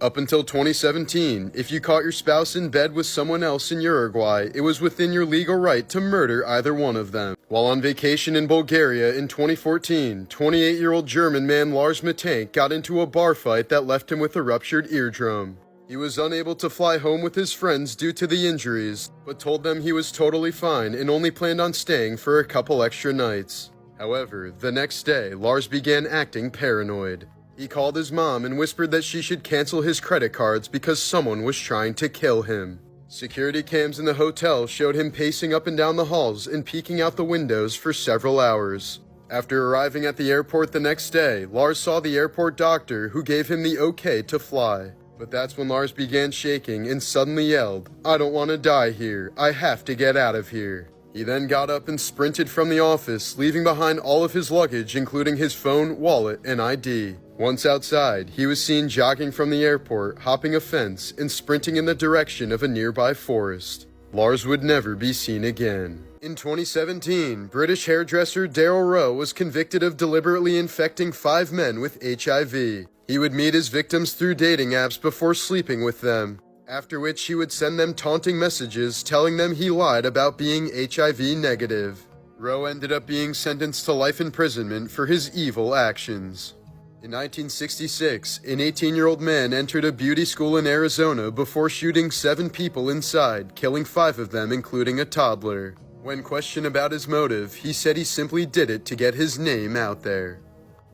Up until 2017, if you caught your spouse in bed with someone else in Uruguay, it was within your legal right to murder either one of them. While on vacation in Bulgaria in 2014, 28-year-old German man Lars Matank got into a bar fight that left him with a ruptured eardrum. He was unable to fly home with his friends due to the injuries, but told them he was totally fine and only planned on staying for a couple extra nights. However, the next day, Lars began acting paranoid. He called his mom and whispered that she should cancel his credit cards because someone was trying to kill him. Security cams in the hotel showed him pacing up and down the halls and peeking out the windows for several hours. After arriving at the airport the next day, Lars saw the airport doctor who gave him the okay to fly. But that's when Lars began shaking and suddenly yelled, "I don't want to die here. I have to get out of here." He then got up and sprinted from the office, leaving behind all of his luggage, including his phone, wallet, and ID. Once outside, he was seen jogging from the airport, hopping a fence, and sprinting in the direction of a nearby forest. Lars would never be seen again. In 2017, British hairdresser Daryl Rowe was convicted of deliberately infecting 5 men with HIV. He would meet his victims through dating apps before sleeping with them, after which he would send them taunting messages telling them he lied about being HIV negative. Rowe ended up being sentenced to life imprisonment for his evil actions. In 1966, an 18-year-old man entered a beauty school in Arizona before shooting 7 people inside, killing 5 of them, including a toddler. When questioned about his motive, he said he simply did it to get his name out there.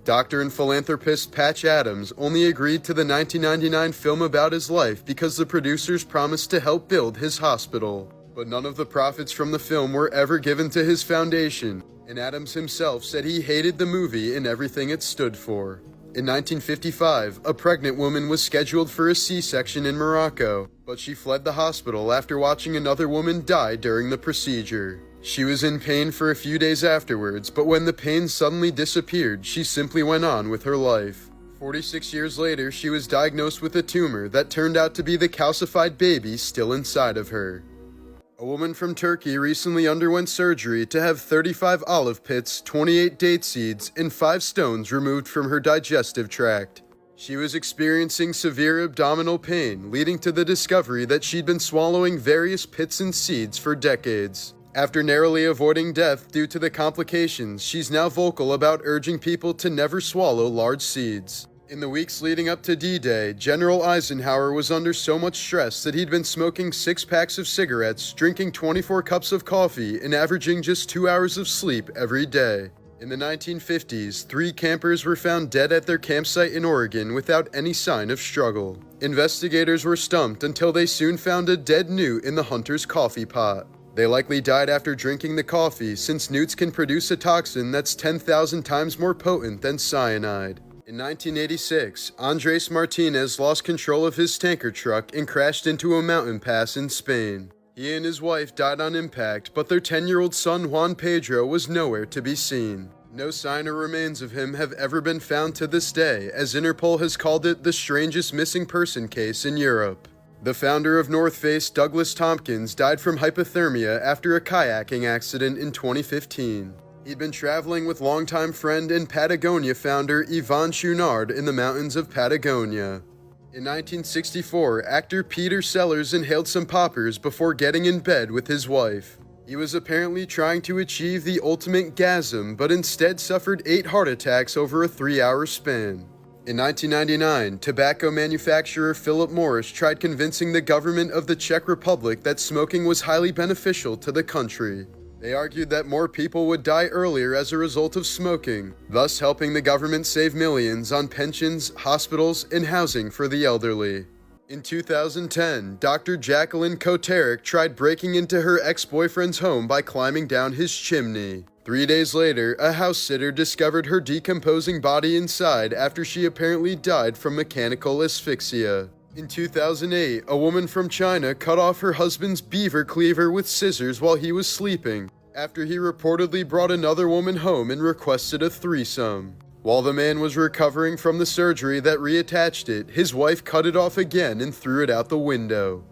Doctor and philanthropist Patch Adams only agreed to the 1999 film about his life because the producers promised to help build his hospital. But none of the profits from the film were ever given to his foundation, and Adams himself said he hated the movie and everything it stood for. In 1955, a pregnant woman was scheduled for a C-section in Morocco, but she fled the hospital after watching another woman die during the procedure. She was in pain for a few days afterwards, but when the pain suddenly disappeared, she simply went on with her life. 46 years later, she was diagnosed with a tumor that turned out to be the calcified baby still inside of her. A woman from Turkey recently underwent surgery to have 35 olive pits, 28 date seeds, and 5 stones removed from her digestive tract. She was experiencing severe abdominal pain, leading to the discovery that she'd been swallowing various pits and seeds for decades. After narrowly avoiding death due to the complications, she's now vocal about urging people to never swallow large seeds. In the weeks leading up to D-Day, General Eisenhower was under so much stress that he'd been smoking 6 packs of cigarettes, drinking 24 cups of coffee, and averaging just 2 hours of sleep every day. In the 1950s, 3 campers were found dead at their campsite in Oregon without any sign of struggle. Investigators were stumped until they soon found a dead newt in the hunter's coffee pot. They likely died after drinking the coffee, since newts can produce a toxin that's 10,000 times more potent than cyanide. In 1986, Andres Martinez lost control of his tanker truck and crashed into a mountain pass in Spain. He and his wife died on impact, but their 10-year-old son Juan Pedro was nowhere to be seen. No sign or remains of him have ever been found to this day, as Interpol has called it the strangest missing person case in Europe. The founder of North Face, Douglas Tompkins, died from hypothermia after a kayaking accident in 2015. He'd been traveling with longtime friend and Patagonia founder Yvon Chouinard in the mountains of Patagonia. In 1964, actor Peter Sellers inhaled some poppers before getting in bed with his wife. He was apparently trying to achieve the ultimate gasm, but instead suffered 8 heart attacks over a 3-hour span. In 1999, tobacco manufacturer Philip Morris tried convincing the government of the Czech Republic that smoking was highly beneficial to the country. They argued that more people would die earlier as a result of smoking, thus helping the government save millions on pensions, hospitals, and housing for the elderly. In 2010, Dr. Jacqueline Koterick tried breaking into her ex-boyfriend's home by climbing down his chimney. 3 days later, a house sitter discovered her decomposing body inside after she apparently died from mechanical asphyxia. In 2008, a woman from China cut off her husband's beaver cleaver with scissors while he was sleeping, after he reportedly brought another woman home and requested a threesome. While the man was recovering from the surgery that reattached it, his wife cut it off again and threw it out the window.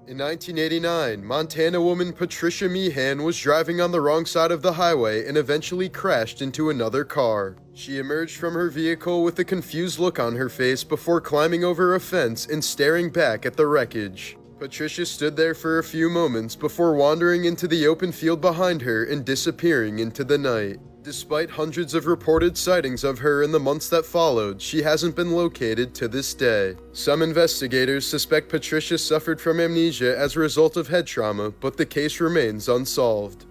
In 1989, Montana woman Patricia Meehan was driving on the wrong side of the highway and eventually crashed into another car. She emerged from her vehicle with a confused look on her face before climbing over a fence and staring back at the wreckage. Patricia stood there for a few moments before wandering into the open field behind her and disappearing into the night. Despite hundreds of reported sightings of her in the months that followed, she hasn't been located to this day. Some investigators suspect Patricia suffered from amnesia as a result of head trauma, but the case remains unsolved.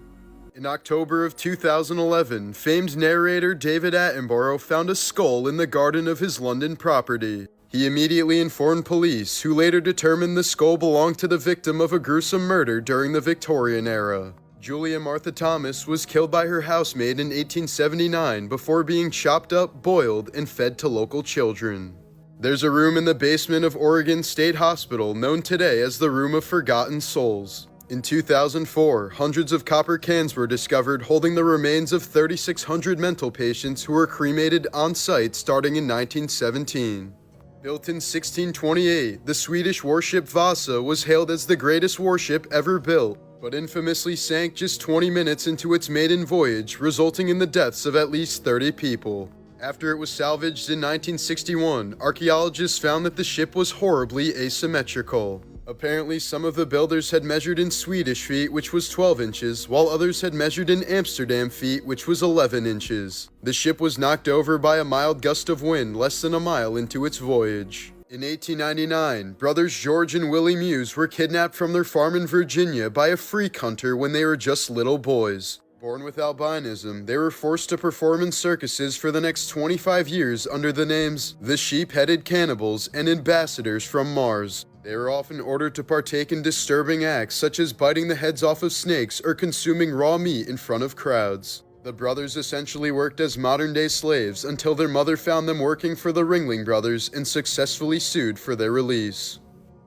In October of 2011, famed narrator David Attenborough found a skull in the garden of his London property. He immediately informed police, who later determined the skull belonged to the victim of a gruesome murder during the Victorian era. Julia Martha Thomas was killed by her housemaid in 1879 before being chopped up, boiled, and fed to local children. There's a room in the basement of Oregon State Hospital known today as the Room of Forgotten Souls. In 2004, hundreds of copper cans were discovered holding the remains of 3,600 mental patients who were cremated on site starting in 1917. Built in 1628, the Swedish warship Vasa was hailed as the greatest warship ever built, but infamously sank just 20 minutes into its maiden voyage, resulting in the deaths of at least 30 people. After it was salvaged in 1961, archaeologists found that the ship was horribly asymmetrical. Apparently, some of the builders had measured in Swedish feet, which was 12 inches, while others had measured in Amsterdam feet, which was 11 inches. The ship was knocked over by a mild gust of wind less than a mile into its voyage. In 1899, brothers George and Willie Muse were kidnapped from their farm in Virginia by a freak hunter when they were just little boys. Born with albinism, they were forced to perform in circuses for the next 25 years under the names the Sheep-Headed Cannibals and Ambassadors from Mars. They were often ordered to partake in disturbing acts such as biting the heads off of snakes or consuming raw meat in front of crowds. The brothers essentially worked as modern-day slaves until their mother found them working for the Ringling Brothers and successfully sued for their release.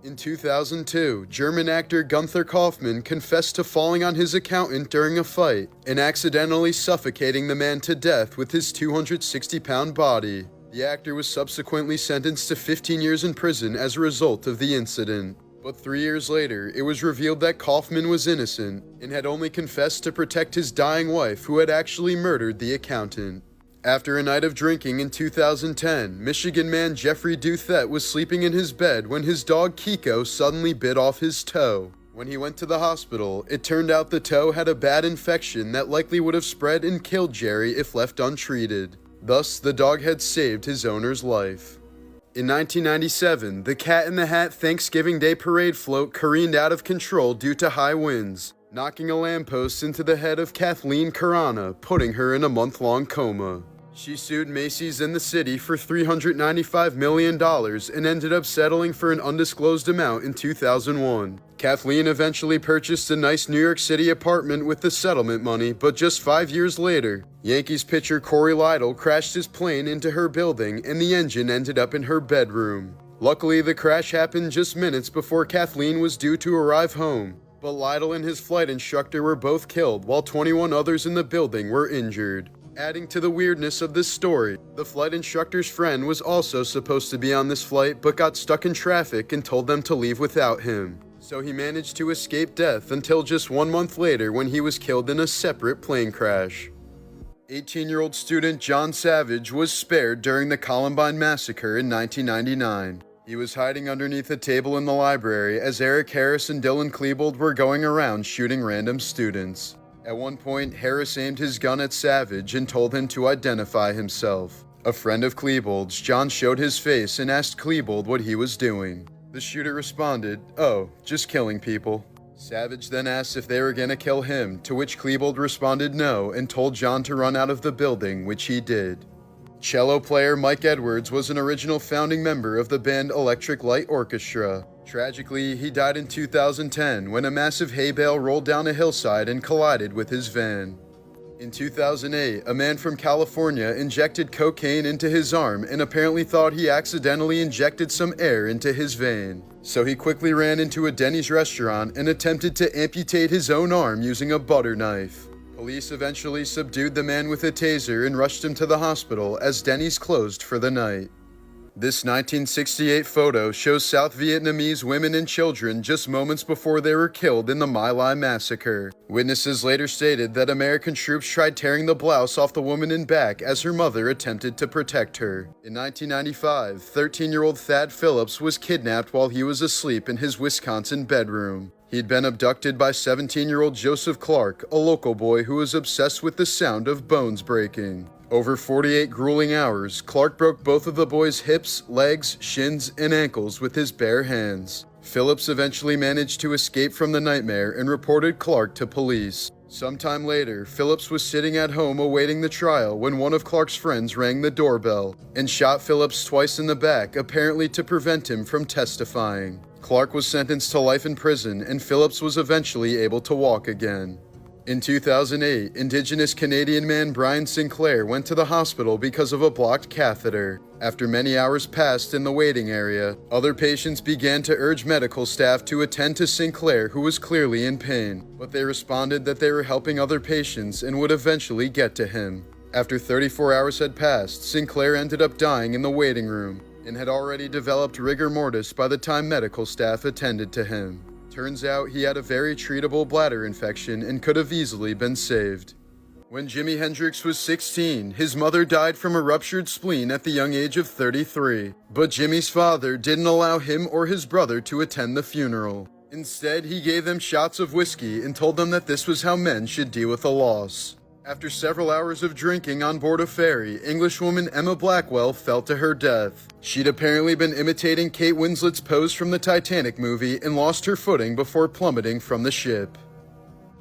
In 2002, German actor Gunther Kaufmann confessed to falling on his accountant during a fight and accidentally suffocating the man to death with his 260-pound body. The actor was subsequently sentenced to 15 years in prison as a result of the incident. But 3 years later, it was revealed that Kaufman was innocent and had only confessed to protect his dying wife, who had actually murdered the accountant. After a night of drinking in 2010, Michigan man Jeffrey Duthette was sleeping in his bed when his dog Kiko suddenly bit off his toe. When he went to the hospital, it turned out the toe had a bad infection that likely would have spread and killed Jerry if left untreated. Thus, the dog had saved his owner's life. In 1997, the Cat in the Hat Thanksgiving Day Parade float careened out of control due to high winds, knocking a lamppost into the head of Kathleen Carana, putting her in a month-long coma. She sued Macy's and the city for $395 million and ended up settling for an undisclosed amount in 2001. Kathleen eventually purchased a nice New York City apartment with the settlement money, but just 5 years later, Yankees pitcher Corey Lidle crashed his plane into her building and the engine ended up in her bedroom. Luckily, the crash happened just minutes before Kathleen was due to arrive home, but Lidle and his flight instructor were both killed while 21 others in the building were injured. Adding to the weirdness of this story, the flight instructor's friend was also supposed to be on this flight but got stuck in traffic and told them to leave without him. So he managed to escape death until just 1 month later when he was killed in a separate plane crash. 18-year-old student John Savage was spared during the Columbine Massacre in 1999. He was hiding underneath a table in the library as Eric Harris and Dylan Klebold were going around shooting random students. At one point, Harris aimed his gun at Savage and told him to identify himself. A friend of Klebold's, John showed his face and asked Klebold what he was doing. The shooter responded, "Oh, just killing people." Savage then asked if they were gonna kill him, to which Klebold responded no and told John to run out of the building, which he did. Cello player Mike Edwards was an original founding member of the band Electric Light Orchestra. Tragically, he died in 2010 when a massive hay bale rolled down a hillside and collided with his van. In 2008, a man from California injected cocaine into his arm and apparently thought he accidentally injected some air into his vein. So he quickly ran into a Denny's restaurant and attempted to amputate his own arm using a butter knife. Police eventually subdued the man with a taser and rushed him to the hospital as Denny's closed for the night. This 1968 photo shows South Vietnamese women and children just moments before they were killed in the My Lai massacre. Witnesses later stated that American troops tried tearing the blouse off the woman in back as her mother attempted to protect her. In 1995, 13-year-old Thad Phillips was kidnapped while he was asleep in his Wisconsin bedroom. He'd been abducted by 17-year-old Joseph Clark, a local boy who was obsessed with the sound of bones breaking. Over 48 grueling hours, Clark broke both of the boy's hips, legs, shins, and ankles with his bare hands. Phillips eventually managed to escape from the nightmare and reported Clark to police. Sometime later, Phillips was sitting at home awaiting the trial when one of Clark's friends rang the doorbell and shot Phillips twice in the back, apparently to prevent him from testifying. Clark was sentenced to life in prison, and Phillips was eventually able to walk again. In 2008, Indigenous Canadian man Brian Sinclair went to the hospital because of a blocked catheter. After many hours passed in the waiting area, other patients began to urge medical staff to attend to Sinclair, who was clearly in pain, but they responded that they were helping other patients and would eventually get to him. After 34 hours had passed, Sinclair ended up dying in the waiting room and had already developed rigor mortis by the time medical staff attended to him. Turns out he had a very treatable bladder infection and could have easily been saved. When Jimi Hendrix was 16, his mother died from a ruptured spleen at the young age of 33. But Jimi's father didn't allow him or his brother to attend the funeral. Instead, he gave them shots of whiskey and told them that this was how men should deal with a loss. After several hours of drinking on board a ferry, Englishwoman Emma Blackwell fell to her death. She'd apparently been imitating Kate Winslet's pose from the Titanic movie and lost her footing before plummeting from the ship.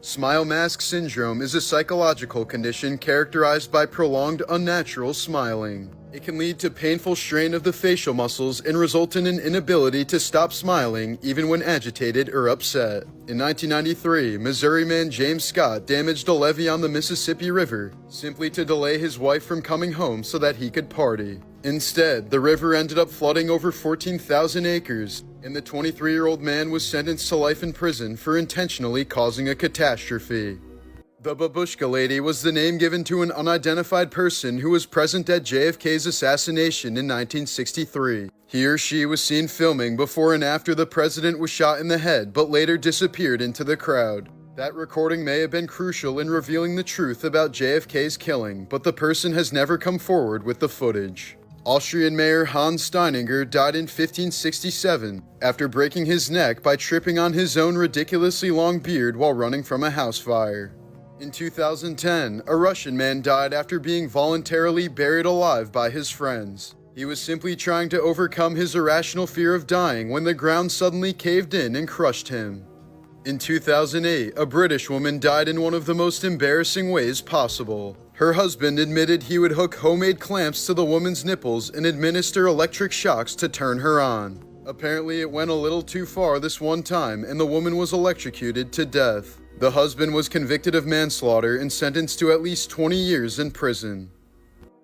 Smile mask syndrome is a psychological condition characterized by prolonged unnatural smiling. It can lead to painful strain of the facial muscles and result in an inability to stop smiling even when agitated or upset. In 1993, Missouri man James Scott damaged a levee on the Mississippi River simply to delay his wife from coming home so that he could party. Instead, the river ended up flooding over 14,000 acres, and the 23-year-old man was sentenced to life in prison for intentionally causing a catastrophe. The Babushka Lady was the name given to an unidentified person who was present at JFK's assassination in 1963. He or she was seen filming before and after the president was shot in the head, but later disappeared into the crowd. That recording may have been crucial in revealing the truth about JFK's killing, but the person has never come forward with the footage. Austrian Mayor Hans Steininger died in 1567 after breaking his neck by tripping on his own ridiculously long beard while running from a house fire. In 2010, a Russian man died after being voluntarily buried alive by his friends. He was simply trying to overcome his irrational fear of dying when the ground suddenly caved in and crushed him. In 2008, a British woman died in one of the most embarrassing ways possible. Her husband admitted he would hook homemade clamps to the woman's nipples and administer electric shocks to turn her on. Apparently, it went a little too far this one time, and the woman was electrocuted to death. The husband was convicted of manslaughter and sentenced to at least 20 years in prison.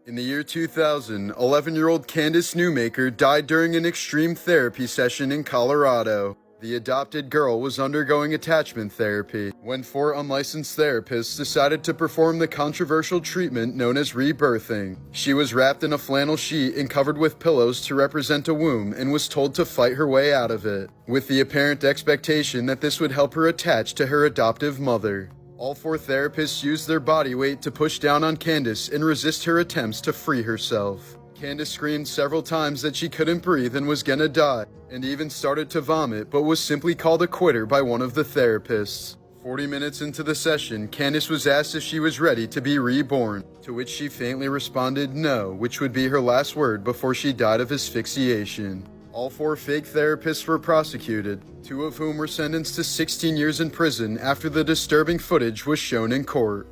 In the year 2000, 11-year-old Candace Newmaker died during an extreme therapy session in Colorado. The adopted girl was undergoing attachment therapy when 4 unlicensed therapists decided to perform the controversial treatment known as rebirthing. She was wrapped in a flannel sheet and covered with pillows to represent a womb and was told to fight her way out of it, with the apparent expectation that this would help her attach to her adoptive mother. All 4 therapists used their body weight to push down on Candace and resist her attempts to free herself. Candace screamed several times that she couldn't breathe and was gonna die, and even started to vomit, but was simply called a quitter by one of the therapists. 40 minutes into the session, Candace was asked if she was ready to be reborn, to which she faintly responded no, which would be her last word before she died of asphyxiation. All 4 fake therapists were prosecuted, 2 of whom were sentenced to 16 years in prison after the disturbing footage was shown in court.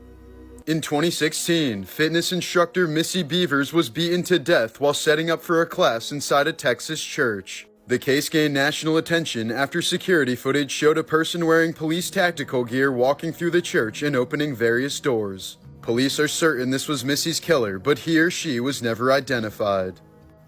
In 2016, fitness instructor Missy Beavers was beaten to death while setting up for a class inside a Texas church. The case gained national attention after security footage showed a person wearing police tactical gear walking through the church and opening various doors. Police are certain this was Missy's killer, but he or she was never identified.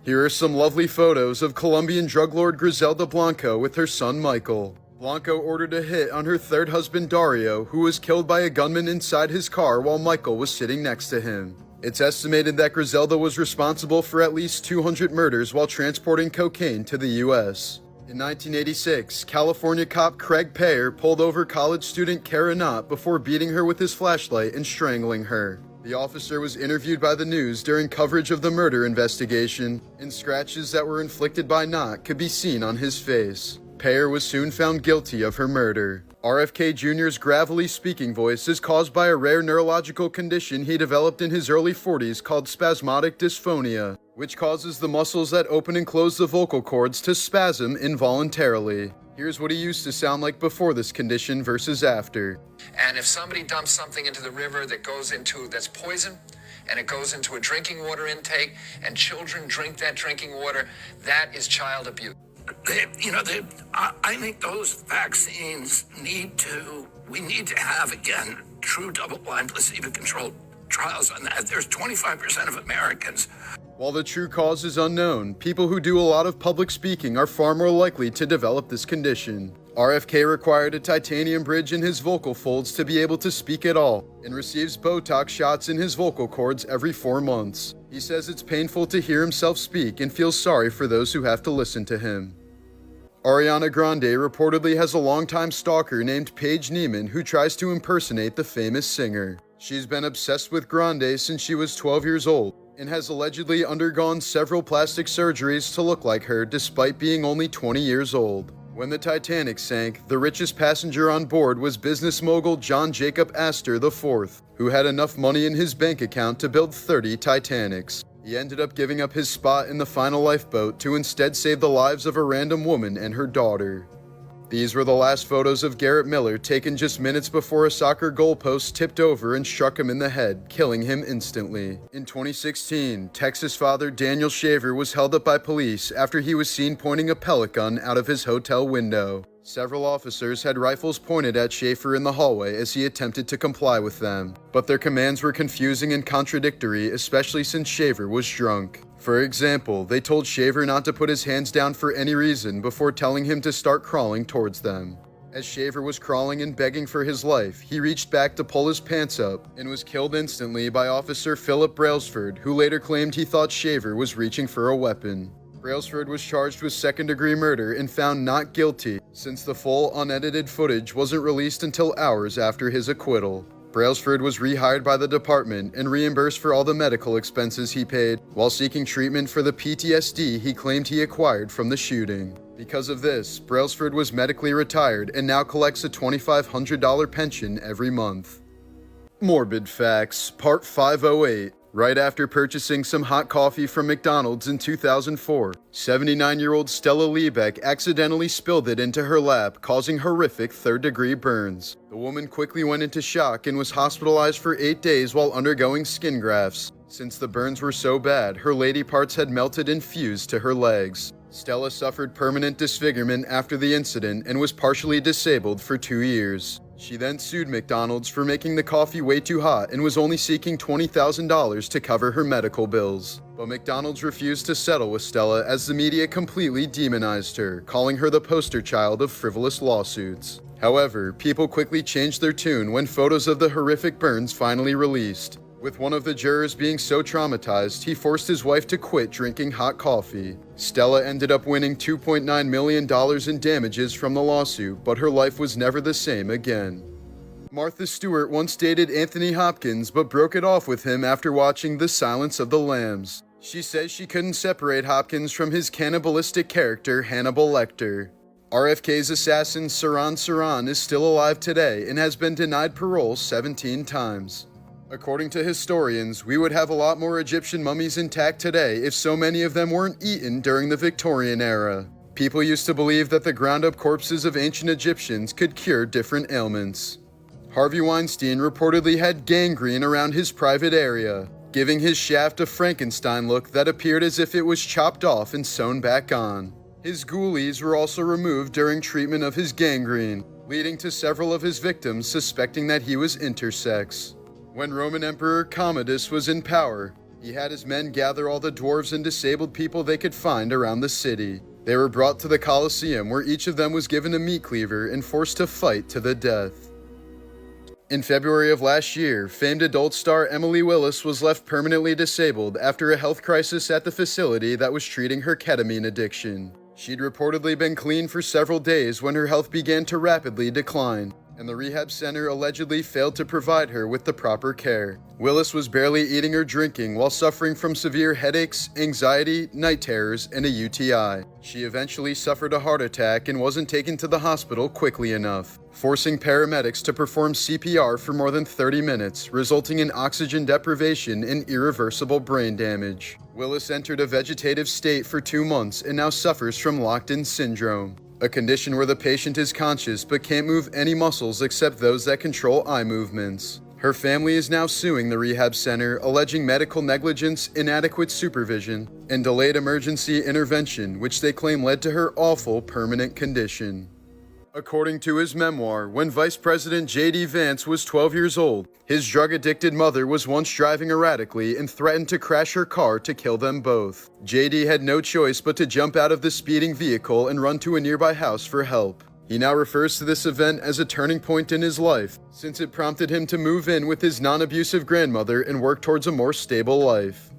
Here are some lovely photos of Colombian drug lord Griselda Blanco with her son Michael. Blanco ordered a hit on her 3rd husband Dario, who was killed by a gunman inside his car while Michael was sitting next to him. It's estimated that Griselda was responsible for at least 200 murders while transporting cocaine to the U.S. In 1986, California cop Craig Payer pulled over college student Kara Knott before beating her with his flashlight and strangling her. The officer was interviewed by the news during coverage of the murder investigation, and scratches that were inflicted by Knott could be seen on his face. Payer was soon found guilty of her murder. RFK Jr.'s gravelly speaking voice is caused by a rare neurological condition he developed in his early 40s called spasmodic dysphonia, which causes the muscles that open and close the vocal cords to spasm involuntarily. Here's what he used to sound like before this condition versus after. And if somebody dumps something into the river that's poison, and it goes into a drinking water intake, and children drink that drinking water, that is child abuse. I think those vaccines we need to have, again, true double-blind placebo-controlled trials on that. There's 25% of Americans. While the true cause is unknown, people who do a lot of public speaking are far more likely to develop this condition. RFK required a titanium bridge in his vocal folds to be able to speak at all, and receives Botox shots in his vocal cords every 4 months. He says it's painful to hear himself speak and feels sorry for those who have to listen to him. Ariana Grande reportedly has a longtime stalker named Paige Neiman who tries to impersonate the famous singer. She's been obsessed with Grande since she was 12 years old, and has allegedly undergone several plastic surgeries to look like her despite being only 20 years old. When the Titanic sank, the richest passenger on board was business mogul John Jacob Astor IV, who had enough money in his bank account to build 30 Titanics. He ended up giving up his spot in the final lifeboat to instead save the lives of a random woman and her daughter. These were the last photos of Garrett Miller, taken just minutes before a soccer goalpost tipped over and struck him in the head, killing him instantly. In 2016, Texas father Daniel Shaver was held up by police after he was seen pointing a pellet gun out of his hotel window. Several officers had rifles pointed at Schaefer in the hallway as he attempted to comply with them, but their commands were confusing and contradictory, especially since Shaver was drunk. For example, they told Shaver not to put his hands down for any reason before telling him to start crawling towards them. As Shaver was crawling and begging for his life, he reached back to pull his pants up and was killed instantly by Officer Philip Brailsford, who later claimed he thought Shaver was reaching for a weapon. Brailsford was charged with second-degree murder and found not guilty, since the full unedited footage wasn't released until hours after his acquittal. Brailsford was rehired by the department and reimbursed for all the medical expenses he paid, while seeking treatment for the PTSD he claimed he acquired from the shooting. Because of this, Brailsford was medically retired and now collects a $2,500 pension every month. Morbid Facts, Part 508. Right after purchasing some hot coffee from McDonald's in 2004, 79-year-old Stella Liebeck accidentally spilled it into her lap, causing horrific third-degree burns. The woman quickly went into shock and was hospitalized for 8 days while undergoing skin grafts. Since the burns were so bad, her lady parts had melted and fused to her legs. Stella suffered permanent disfigurement after the incident and was partially disabled for 2 years. She then sued McDonald's for making the coffee way too hot and was only seeking $20,000 to cover her medical bills. But McDonald's refused to settle with Stella as the media completely demonized her, calling her the poster child of frivolous lawsuits. However, people quickly changed their tune when photos of the horrific burns finally released. With one of the jurors being so traumatized, he forced his wife to quit drinking hot coffee. Stella ended up winning $2.9 million in damages from the lawsuit, but her life was never the same again. Martha Stewart once dated Anthony Hopkins, but broke it off with him after watching The Silence of the Lambs. She says she couldn't separate Hopkins from his cannibalistic character, Hannibal Lecter. RFK's assassin, Sirhan Sirhan, is still alive today and has been denied parole 17 times. According to historians, we would have a lot more Egyptian mummies intact today if so many of them weren't eaten during the Victorian era. People used to believe that the ground-up corpses of ancient Egyptians could cure different ailments. Harvey Weinstein reportedly had gangrene around his private area, giving his shaft a Frankenstein look that appeared as if it was chopped off and sewn back on. His ghoulies were also removed during treatment of his gangrene, leading to several of his victims suspecting that he was intersex. When Roman Emperor Commodus was in power, he had his men gather all the dwarves and disabled people they could find around the city. They were brought to the Colosseum, where each of them was given a meat cleaver and forced to fight to the death. In February of last year, famed adult star Emily Willis was left permanently disabled after a health crisis at the facility that was treating her ketamine addiction. She'd reportedly been clean for several days when her health began to rapidly decline, and the rehab center allegedly failed to provide her with the proper care. Willis was barely eating or drinking while suffering from severe headaches, anxiety, night terrors, and a UTI. She eventually suffered a heart attack and wasn't taken to the hospital quickly enough, forcing paramedics to perform CPR for more than 30 minutes, resulting in oxygen deprivation and irreversible brain damage. Willis entered a vegetative state for 2 months and now suffers from locked-in syndrome, a condition where the patient is conscious but can't move any muscles except those that control eye movements. Her family is now suing the rehab center, alleging medical negligence, inadequate supervision, and delayed emergency intervention, which they claim led to her awful permanent condition. According to his memoir, when Vice President J.D. Vance was 12 years old, his drug-addicted mother was once driving erratically and threatened to crash her car to kill them both. J.D. had no choice but to jump out of the speeding vehicle and run to a nearby house for help. He now refers to this event as a turning point in his life, since it prompted him to move in with his non-abusive grandmother and work towards a more stable life.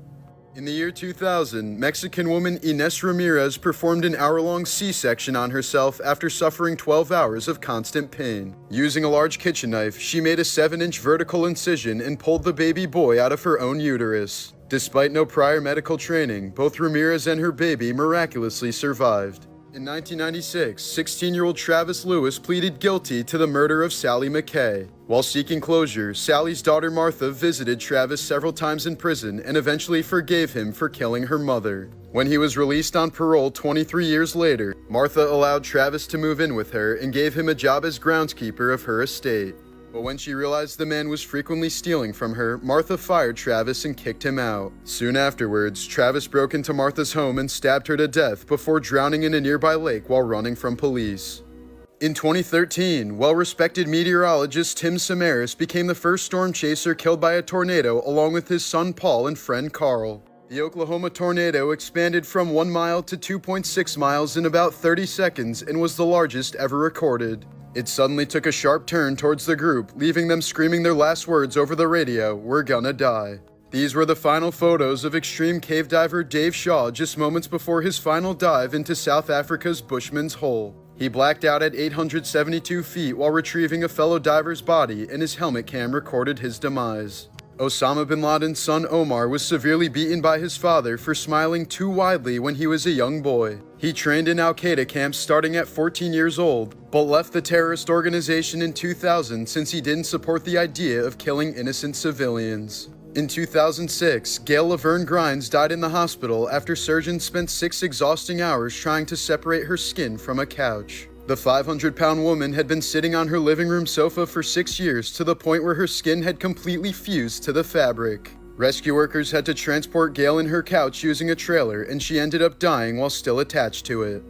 In the year 2000, Mexican woman Ines Ramirez performed an hour-long C-section on herself after suffering 12 hours of constant pain. Using a large kitchen knife, she made a 7-inch vertical incision and pulled the baby boy out of her own uterus. Despite no prior medical training, both Ramirez and her baby miraculously survived. In 1996, 16-year-old Travis Lewis pleaded guilty to the murder of Sally McKay. While seeking closure, Sally's daughter Martha visited Travis several times in prison and eventually forgave him for killing her mother. When he was released on parole 23 years later, Martha allowed Travis to move in with her and gave him a job as groundskeeper of her estate. But when she realized the man was frequently stealing from her, Martha fired Travis and kicked him out. Soon afterwards, Travis broke into Martha's home and stabbed her to death before drowning in a nearby lake while running from police. In 2013, well-respected meteorologist Tim Samaras became the first storm chaser killed by a tornado along with his son Paul and friend Carl. The Oklahoma tornado expanded from 1 mile to 2.6 miles in about 30 seconds and was the largest ever recorded. It suddenly took a sharp turn towards the group, leaving them screaming their last words over the radio, "We're gonna die." These were the final photos of extreme cave diver Dave Shaw just moments before his final dive into South Africa's Bushman's Hole. He blacked out at 872 feet while retrieving a fellow diver's body, and his helmet cam recorded his demise. Osama bin Laden's son Omar was severely beaten by his father for smiling too widely when he was a young boy. He trained in Al-Qaeda camps starting at 14 years old, but left the terrorist organization in 2000 since he didn't support the idea of killing innocent civilians. In 2006, Gail Laverne Grimes died in the hospital after surgeons spent 6 exhausting hours trying to separate her skin from a couch. The 500-pound woman had been sitting on her living room sofa for 6 years to the point where her skin had completely fused to the fabric. Rescue workers had to transport Gail in her couch using a trailer, and she ended up dying while still attached to it.